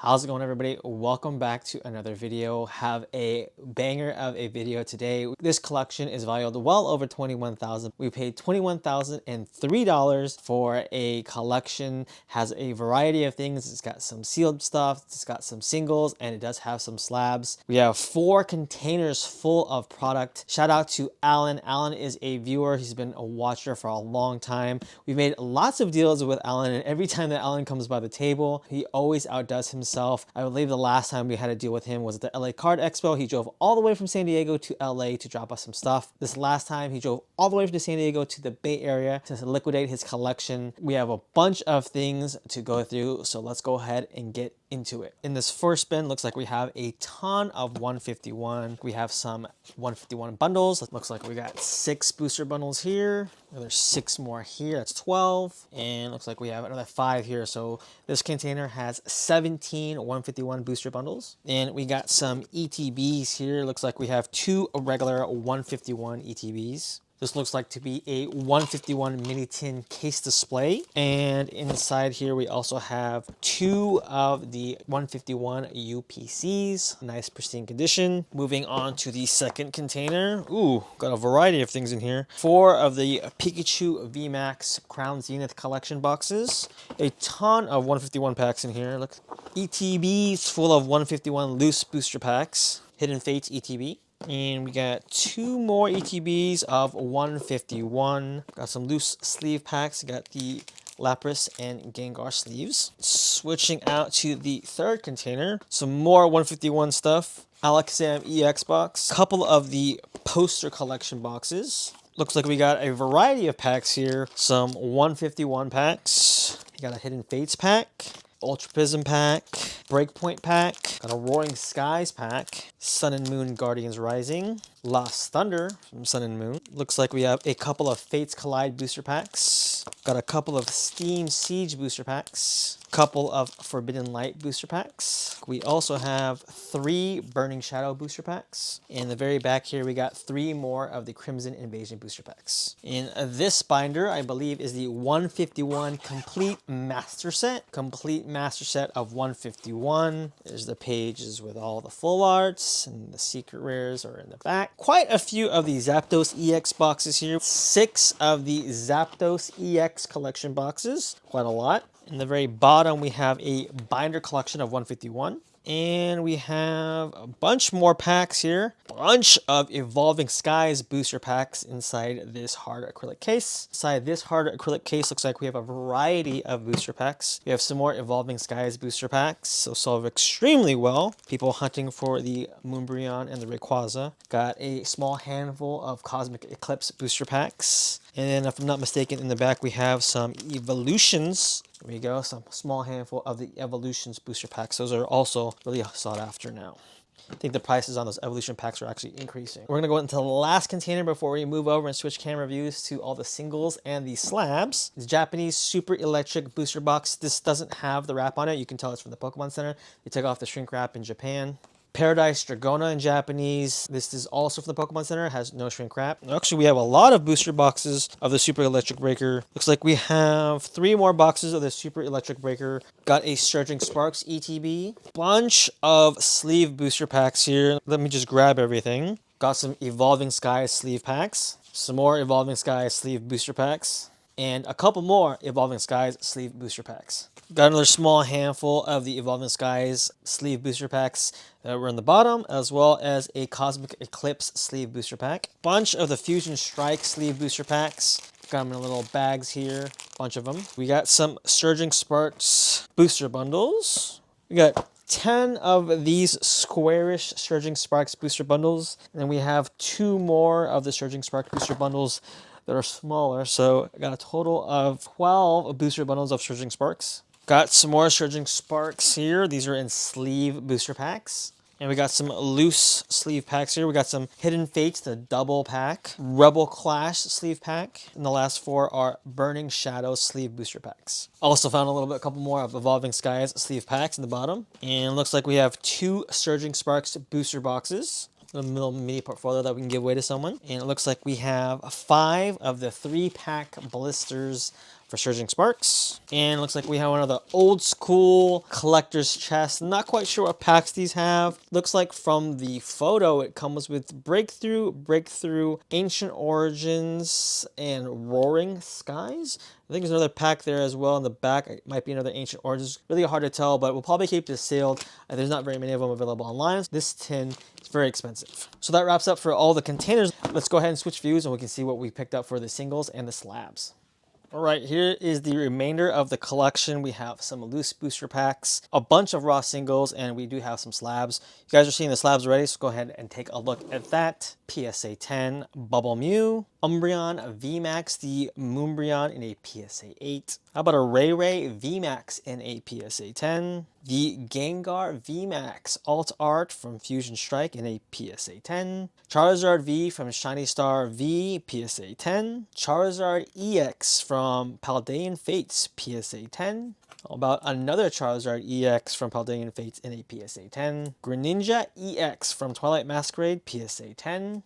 How's it going, everybody? Welcome back to another video. Have a banger of a video today. This collection is valued well over $21,000. We paid $21,003 for a collection. Has a variety of things. It's got some sealed stuff, it's got some singles, and it does have some slabs. We have 4 containers full of product. Shout out to Alan. Alan is a viewer. He's been a watcher for a long time. We've made lots of deals with Alan, and every time that Alan comes by the table, he always outdoes himself. I believe the last time we had to deal with him was at the LA Card Expo. He drove all the way from San Diego to LA to drop us some stuff. This last time he drove all the way from San Diego to the Bay Area to liquidate his collection. We have a bunch of things to go through, so let's go ahead and get into it. In this first bin, looks like we have a ton of 151. We have some 151 bundles. It looks like we got 6 booster bundles here. There's 6 more here. That's 12. And looks like we have another 5 here. So this container has 17 151 booster bundles. And we got some ETBs here. Looks like we have 2 regular 151 ETBs. This looks like to be a 151 mini tin case display. And inside here, we also have 2 of the 151 UPCs. Nice pristine condition. Moving on to the second container. Ooh, got a variety of things in here. 4 of the Pikachu VMAX Crown Zenith collection boxes. A ton of 151 packs in here. Look, ETBs full of 151 loose booster packs. Hidden Fates ETB. And we got 2 more ETBs of 151. Got some loose sleeve packs. Got the Lapras and Gengar sleeves. Switching out to the third container. Some more 151 stuff. Alakazam EX box. Couple of the poster collection boxes. Looks like we got a variety of packs here. Some 151 packs. You got a Hidden Fates pack. Ultra Prism pack, Breakpoint pack, got a Roaring Skies pack, Sun and Moon Guardians Rising, Lost Thunder from Sun and Moon. Looks like we have a couple of Fates Collide booster packs, got a couple of Steam Siege booster packs, couple of Forbidden Light booster packs. We also have 3 Burning Shadow booster packs. In the very back here, we got 3 more of the Crimson Invasion booster packs. In this binder, I believe, is the 151 complete master set. Complete master set of 151. There's the pages with all the full arts, and the secret rares are in the back. Quite a few of the Zapdos EX boxes here. 6 of the Zapdos EX collection boxes. Quite a lot. In the very bottom, we have a binder collection of 151. And we have a bunch more packs here. Bunch of Evolving Skies booster packs inside this hard acrylic case. Inside this hard acrylic case, looks like we have a variety of booster packs. We have some more Evolving Skies booster packs. So solve extremely well. People hunting for the Moonbryon and the Rayquaza. Got a small handful of Cosmic Eclipse booster packs. And then, if I'm not mistaken, in the back we have some Evolutions. There we go, some small handful of the Evolutions booster packs. Those are also really sought after now. I think the prices on those Evolution packs are actually increasing. We're gonna go into the last container before we move over and switch camera views to all the singles and the slabs. The Japanese Super Electric booster box. This doesn't have the wrap on it. You can tell it's from the Pokemon Center. They took off the shrink wrap in Japan. Paradise Dragona in Japanese. This is also from the Pokemon Center. It has no shrink wrap. Actually, we have a lot of booster boxes of the Super Electric Breaker. Looks like we have 3 more boxes of the Super Electric Breaker. Got a Surging Sparks ETB. Bunch of sleeve booster packs here. Let me just grab everything. Got some Evolving Skies sleeve packs. Some more Evolving Skies sleeve booster packs. And a couple more Evolving Skies sleeve booster packs. Got another small handful of the Evolving Skies sleeve booster packs that were in the bottom, as well as a Cosmic Eclipse sleeve booster pack. Bunch of the Fusion Strike sleeve booster packs. Got them in little bags here, bunch of them. We got some Surging Sparks booster bundles. We got 10 of these squarish Surging Sparks booster bundles. And then we have 2 more of the Surging Spark booster bundles that are smaller. So I got a total of 12 booster bundles of Surging Sparks. Got some more Surging Sparks here. These are in sleeve booster packs. And we got some loose sleeve packs here. We got some Hidden Fates, the double pack. Rebel Clash sleeve pack. And the last 4 are Burning Shadow sleeve booster packs. Also found a couple more of Evolving Skies sleeve packs in the bottom. And it looks like we have 2 Surging Sparks booster boxes. A little mini portfolio that we can give away to someone. And it looks like we have 5 of the 3-pack blisters for Surging Sparks. And looks like we have one of the old school collector's chests. Not quite sure what packs these have. Looks like from the photo it comes with Breakthrough, Ancient Origins, and Roaring Skies. I think there's another pack there as well in the back. It might be another Ancient Origins. Really hard to tell, but we'll probably keep this sealed. There's not very many of them available online. This tin is very expensive. So that wraps up for all the containers. Let's go ahead and switch views and we can see what we picked up for the singles and the slabs. All right, here is the remainder of the collection. We have some loose booster packs, a bunch of raw singles, and we do have some slabs. You guys are seeing the slabs already, so go ahead and take a look at that. PSA 10 Bubble Mew, Umbreon VMAX, the Moonbreon in a PSA 8. How about a Ray VMAX in a PSA 10? The Gengar VMAX Alt Art from Fusion Strike in a PSA 10. Charizard V from Shiny Star V, PSA 10. Charizard EX from Paldean Fates, PSA 10. How about another Charizard EX from Paldean Fates in a PSA 10. Greninja EX from Twilight Masquerade, PSA 10.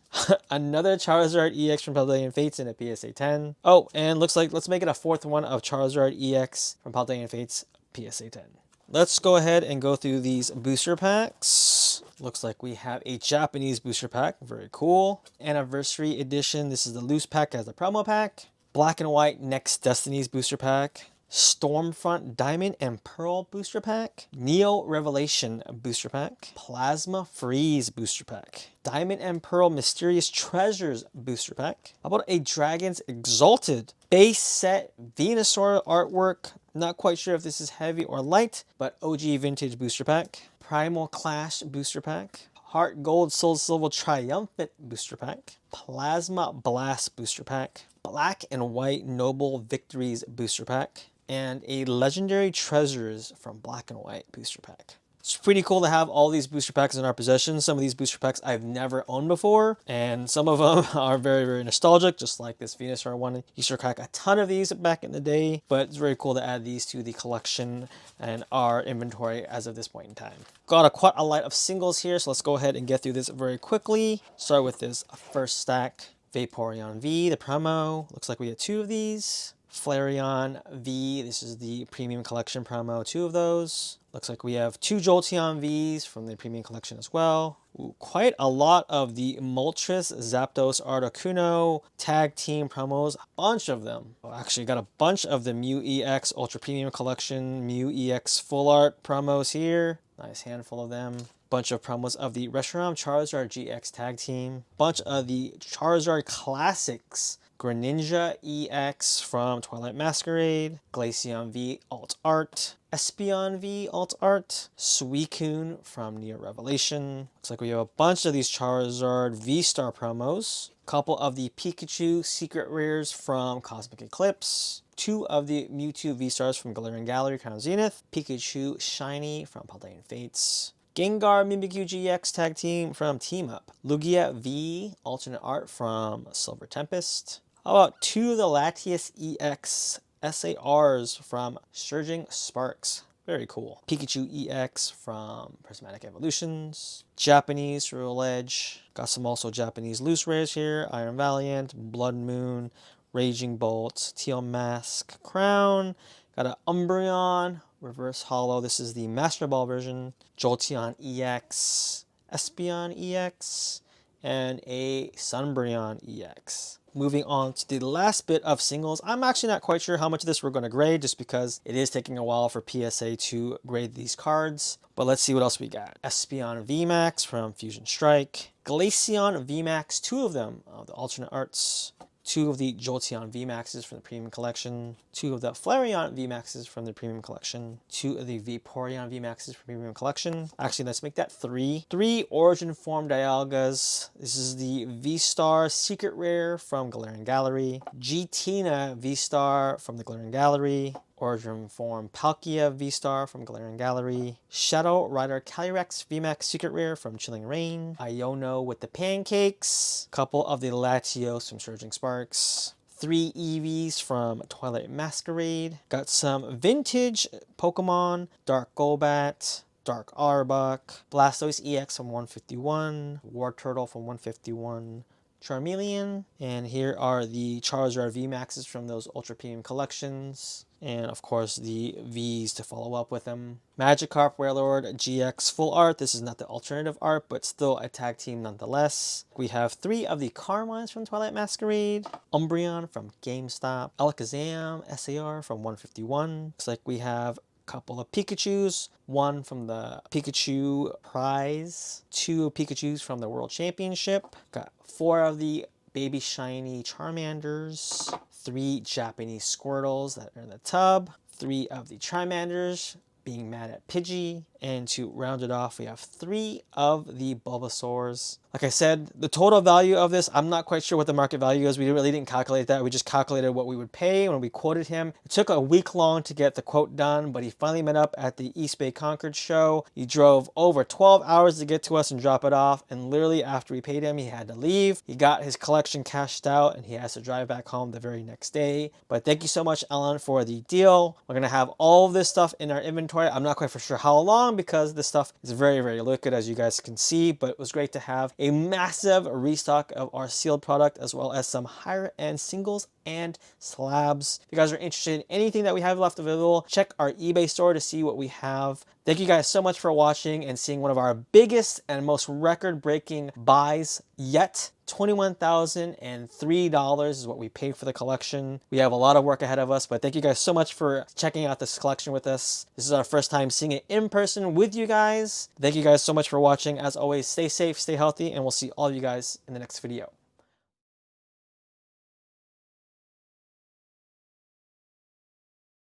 Another Charizard EX from Paldean Fates in a PSA 10. Oh, and looks like let's make it a fourth one of Charizard EX from Paldean Fates, PSA 10. Let's go ahead and go through these booster packs. Looks like we have a Japanese booster pack. Very cool. Anniversary edition. This is the loose pack as a promo pack. Black and White Next Destinies booster pack. Stormfront Diamond and Pearl booster pack. Neo Revelation booster pack. Plasma Freeze booster pack. Diamond and Pearl Mysterious Treasures booster pack. How about a Dragon's Exalted base set Venusaur artwork? Not quite sure if this is heavy or light, but OG Vintage booster pack. Primal Clash booster pack. Heart Gold Soul Silver Triumphant booster pack. Plasma Blast booster pack. Black and White Noble Victories booster pack. And a Legendary Treasures from Black and White booster pack. It's pretty cool to have all these booster packs in our possession. Some of these booster packs I've never owned before, and some of them are very, very nostalgic, just like this Venusaur one. Used to crack a ton of these back in the day, but it's very cool to add these to the collection and our inventory as of this point in time. Got quite a lot of singles here, so let's go ahead and get through this very quickly. Start with this first stack. Vaporeon V, the promo. Looks like we have 2 of these. Flareon V, this is the premium collection promo, 2 of those. Looks like we have 2 Jolteon Vs from the premium collection as well. Ooh, quite a lot of the Moltres, Zapdos, Articuno tag team promos, a bunch of them. Oh, actually got a bunch of the Mew EX Ultra Premium Collection, Mew EX Full Art promos here. Nice handful of them. Bunch of promos of the Reshiram Charizard GX tag team. Bunch of the Charizard Classics. Greninja EX from Twilight Masquerade, Glaceon V Alt Art, Espeon V Alt Art, Suicune from Neo Revelation. Looks like we have a bunch of these Charizard V-Star promos. Couple of the Pikachu Secret Rares from Cosmic Eclipse. 2 of the Mewtwo V-Stars from Galarian Gallery, Crown Zenith. Pikachu Shiny from Paldean Fates. Gengar Mimikyu GX Tag Team from Team Up. Lugia V Alternate Art from Silver Tempest. How about 2 of the Latias EX SARs from Surging Sparks? Very cool. Pikachu EX from Prismatic Evolutions. Japanese Royal Edge. Got some also Japanese loose rares here. Iron Valiant, Blood Moon, Raging Bolt, Teal Mask, Crown. Got an Umbreon, Reverse Hollow. This is the Master Ball version. Jolteon EX, Espeon EX, and a Sunbreon EX. Moving on to the last bit of singles. I'm actually not quite sure how much of this we're going to grade just because it is taking a while for PSA to grade these cards. But let's see what else we got. Espeon VMAX from Fusion Strike. Glaceon VMAX, 2 of them, the alternate arts. 2 of the Jolteon VMAXs from the Premium Collection, 2 of the Flareon VMAXs from the Premium Collection, 2 of the Vaporeon VMAXs from the Premium Collection. Actually, let's make that 3. 3 Origin Form Dialgas. This is the V-Star Secret Rare from Galarian Gallery, Gtina V-Star from the Galarian Gallery, Origin Form Palkia V-Star from Galarian Gallery, Shadow Rider Calyrex VMAX Secret Rare from Chilling Reign, Iono with the Pancakes, couple of the Latios from Surging Sparks, 3 EVs from Twilight Masquerade, got some vintage Pokemon, Dark Golbat, Dark Arbok, Blastoise EX from 151, War Turtle from 151, Charmeleon. And here are the Charizard VMAXs from those Ultra Premium collections. And of course the Vs to follow up with them. Magikarp, Wailord, GX Full Art. This is not the alternative art, but still a tag team nonetheless. We have 3 of the Carmines from Twilight Masquerade. Umbreon from GameStop. Alakazam SAR from 151. Looks like we have couple of Pikachus, 1 from the Pikachu prize, 2 Pikachus from the World Championship, got 4 of the baby shiny Charmanders, 3 Japanese Squirtles that are in the tub, 3 of the Charmanders being mad at Pidgey, and to round it off we have 3 of the Bulbasaurs. Like I said, the total value of this, I'm not quite sure what the market value is. We really didn't calculate that. We just calculated what we would pay when we quoted him. It took a week long to get the quote done, but he finally met up at the East Bay Concord show. He drove over 12 hours to get to us and drop it off, and literally after we paid him, he had to leave. He got his collection cashed out, and he has to drive back home the very next day. But thank you so much, Ellen, for the deal. We're going to have all of this stuff in our inventory. I'm not quite for sure how long, because this stuff is very, very liquid, as you guys can see, but it was great to have a massive restock of our sealed product, as well as some higher end singles and slabs. If you guys are interested in anything that we have left available, check our eBay store to see what we have. Thank you guys so much for watching and seeing one of our biggest and most record-breaking buys yet. $21,003 is what we paid for the collection. We have a lot of work ahead of us, but thank you guys so much for checking out this collection with us. This is our first time seeing it in person with you guys. Thank you guys so much for watching. As always, stay safe, stay healthy, and we'll see all of you guys in the next video.